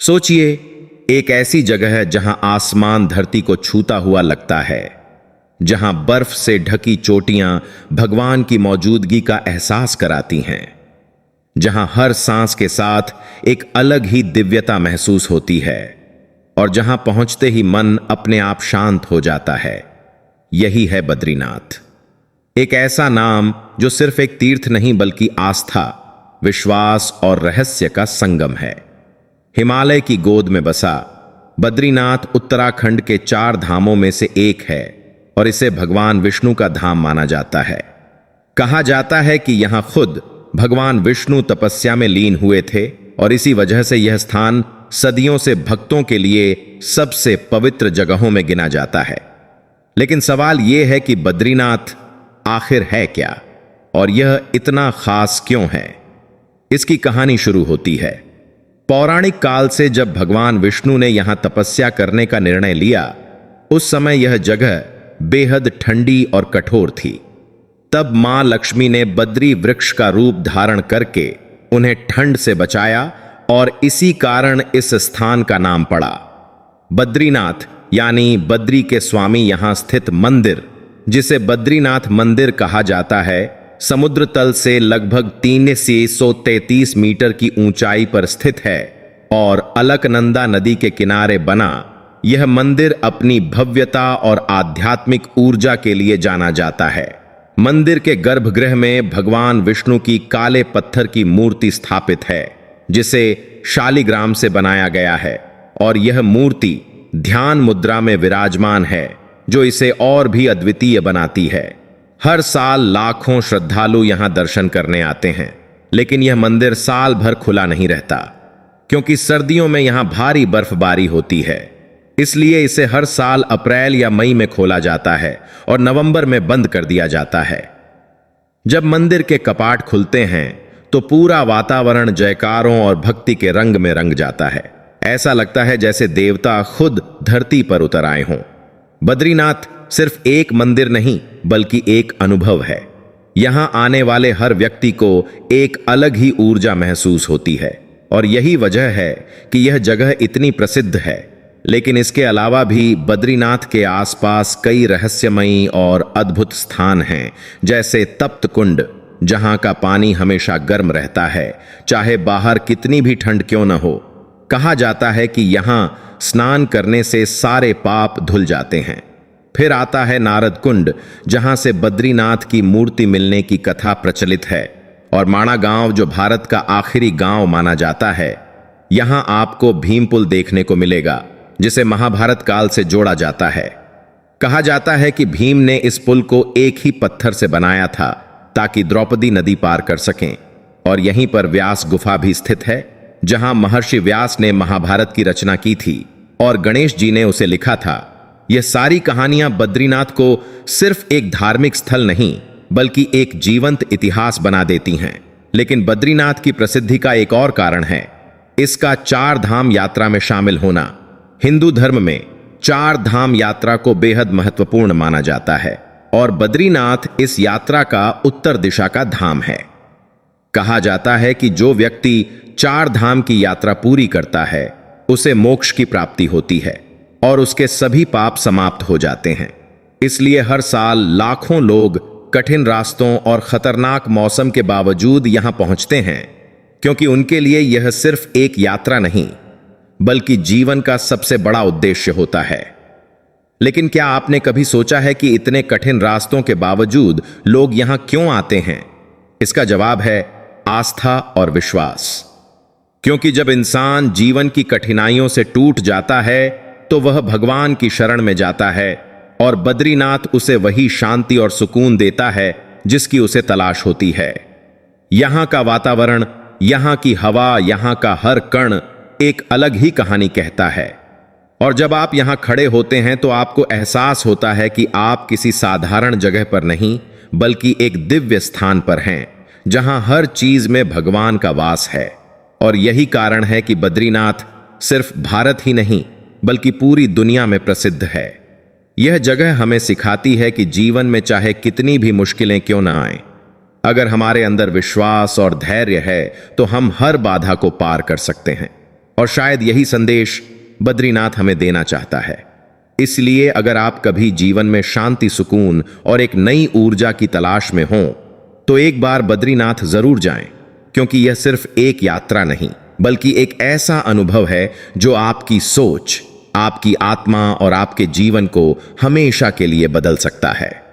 सोचिए, एक ऐसी जगह है जहां आसमान धरती को छूता हुआ लगता है, जहां बर्फ से ढकी चोटियां भगवान की मौजूदगी का एहसास कराती हैं, जहां हर सांस के साथ एक अलग ही दिव्यता महसूस होती है और जहां पहुंचते ही मन अपने आप शांत हो जाता है। यही है बद्रीनाथ। एक ऐसा नाम जो सिर्फ एक तीर्थ नहीं बल्कि आस्था, विश्वास और रहस्य का संगम है। हिमालय की गोद में बसा बद्रीनाथ उत्तराखंड के 4 धामों में से एक है और इसे भगवान विष्णु का धाम माना जाता है। कहा जाता है कि यहां खुद भगवान विष्णु तपस्या में लीन हुए थे और इसी वजह से यह स्थान सदियों से भक्तों के लिए सबसे पवित्र जगहों में गिना जाता है। लेकिन सवाल यह है कि बद्रीनाथ आखिर है क्या और यह इतना खास क्यों है? इसकी कहानी शुरू होती है पौराणिक काल से। जब भगवान विष्णु ने यहां तपस्या करने का निर्णय लिया, उस समय यह जगह बेहद ठंडी और कठोर थी। तब मां लक्ष्मी ने बद्री वृक्ष का रूप धारण करके उन्हें ठंड से बचाया और इसी कारण इस स्थान का नाम पड़ा बद्रीनाथ, यानी बद्री के स्वामी। यहां स्थित मंदिर, जिसे बद्रीनाथ मंदिर कहा जाता है, समुद्र तल से लगभग 333 मीटर की ऊंचाई पर स्थित है और अलकनंदा नदी के किनारे बना यह मंदिर अपनी भव्यता और आध्यात्मिक ऊर्जा के लिए जाना जाता है। मंदिर के गर्भगृह में भगवान विष्णु की काले पत्थर की मूर्ति स्थापित है, जिसे शालिग्राम से बनाया गया है और यह मूर्ति ध्यान मुद्रा में विराजमान है, जो इसे और भी अद्वितीय बनाती है। हर साल लाखों श्रद्धालु यहां दर्शन करने आते हैं, लेकिन यह मंदिर साल भर खुला नहीं रहता, क्योंकि सर्दियों में यहां भारी बर्फबारी होती है। इसलिए इसे हर साल अप्रैल या मई में खोला जाता है और नवंबर में बंद कर दिया जाता है। जब मंदिर के कपाट खुलते हैं तो पूरा वातावरण जयकारों और भक्ति के रंग में रंग जाता है। ऐसा लगता है जैसे देवता खुद धरती पर उतर आए हों। बद्रीनाथ सिर्फ एक मंदिर नहीं बल्कि एक अनुभव है। यहां आने वाले हर व्यक्ति को एक अलग ही ऊर्जा महसूस होती है और यही वजह है कि यह जगह इतनी प्रसिद्ध है। लेकिन इसके अलावा भी बद्रीनाथ के आसपास कई रहस्यमयी और अद्भुत स्थान हैं, जैसे तप्त कुंड, जहां का पानी हमेशा गर्म रहता है, चाहे बाहर कितनी भी ठंड क्यों न हो। कहा जाता है कि यहां स्नान करने से सारे पाप धुल जाते हैं। फिर आता है नारद कुंड, जहां से बद्रीनाथ की मूर्ति मिलने की कथा प्रचलित है, और माणा गांव, जो भारत का आखिरी गांव माना जाता है। यहां आपको भीम पुल देखने को मिलेगा, जिसे महाभारत काल से जोड़ा जाता है। कहा जाता है कि भीम ने इस पुल को एक ही पत्थर से बनाया था ताकि द्रौपदी नदी पार कर सकें। और यहीं पर व्यास गुफा भी स्थित है, जहां महर्षि व्यास ने महाभारत की रचना की थी और गणेश जी ने उसे लिखा था। यह सारी कहानियां बद्रीनाथ को सिर्फ एक धार्मिक स्थल नहीं बल्कि एक जीवंत इतिहास बना देती हैं। लेकिन बद्रीनाथ की प्रसिद्धि का एक और कारण है इसका 4 धाम यात्रा में शामिल होना। हिंदू धर्म में 4 धाम यात्रा को बेहद महत्वपूर्ण माना जाता है और बद्रीनाथ इस यात्रा का उत्तर दिशा का धाम है। कहा जाता है कि जो व्यक्ति 4 धाम की यात्रा पूरी करता है, उसे मोक्ष की प्राप्ति होती है और उसके सभी पाप समाप्त हो जाते हैं। इसलिए हर साल लाखों लोग कठिन रास्तों और खतरनाक मौसम के बावजूद यहां पहुंचते हैं, क्योंकि उनके लिए यह सिर्फ एक यात्रा नहीं बल्कि जीवन का सबसे बड़ा उद्देश्य होता है। लेकिन क्या आपने कभी सोचा है कि इतने कठिन रास्तों के बावजूद लोग यहां क्यों आते हैं? इसका जवाब है आस्था और विश्वास। क्योंकि जब इंसान जीवन की कठिनाइयों से टूट जाता है तो वह भगवान की शरण में जाता है और बद्रीनाथ उसे वही शांति और सुकून देता है जिसकी उसे तलाश होती है। यहां का वातावरण, यहां की हवा, यहां का हर कण एक अलग ही कहानी कहता है। और जब आप यहां खड़े होते हैं तो आपको एहसास होता है कि आप किसी साधारण जगह पर नहीं बल्कि एक दिव्य स्थान पर हैं, जहां हर चीज में भगवान का वास है। और यही कारण है कि बद्रीनाथ सिर्फ भारत ही नहीं बल्कि पूरी दुनिया में प्रसिद्ध है। यह जगह हमें सिखाती है कि जीवन में चाहे कितनी भी मुश्किलें क्यों न आए, अगर हमारे अंदर विश्वास और धैर्य है तो हम हर बाधा को पार कर सकते हैं। और शायद यही संदेश बद्रीनाथ हमें देना चाहता है। इसलिए अगर आप कभी जीवन में शांति, सुकून और एक नई ऊर्जा की तलाश में हों, तो एक बार बद्रीनाथ जरूर जाएं, क्योंकि यह सिर्फ एक यात्रा नहीं, बल्कि एक ऐसा अनुभव है जो आपकी सोच, आपकी आत्मा और आपके जीवन को हमेशा के लिए बदल सकता है।